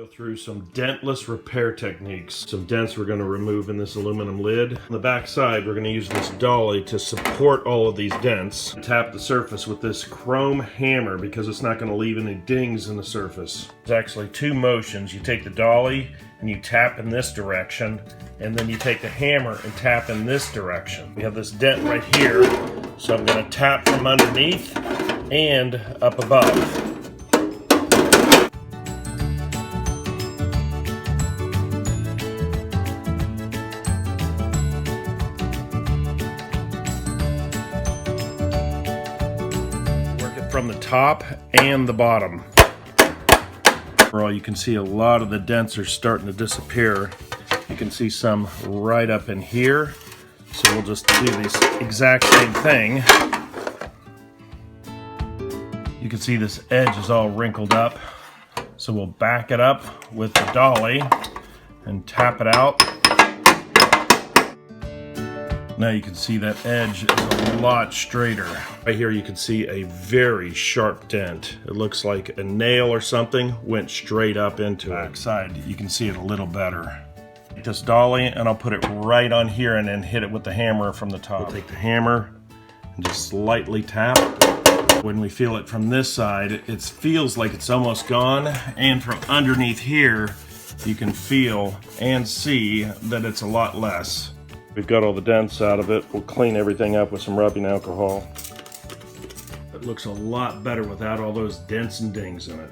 Go through some dentless repair techniques. Some dents we're going to remove in this aluminum lid. On the back side, we're going to use this dolly to support all of these dents. Tap the surface with this chrome hammer because it's not going to leave any dings in the surface. There's actually two motions. You take the dolly and you tap in this direction, and then you take the hammer and tap in this direction. We have this dent right here, so I'm going to tap from underneath and up above. From the top and the bottom. Overall, you can see a lot of the dents are starting to disappear. You can see some right up in here. So we'll just do this exact same thing. You can see this edge is all wrinkled up. So we'll back it up with the dolly and tap it out. Now you can see that edge is a lot straighter. Right here you can see a very sharp dent. It looks like a nail or something went straight up into it. Backside, you can see it a little better. Take this dolly and I'll put it right on here and then hit it with the hammer from the top. We'll take the hammer and just slightly tap. When we feel it from this side, it feels like it's almost gone, and from underneath here, you can feel and see that it's a lot less. We've got all the dents out of it. We'll clean everything up with some rubbing alcohol. It looks a lot better without all those dents and dings in it.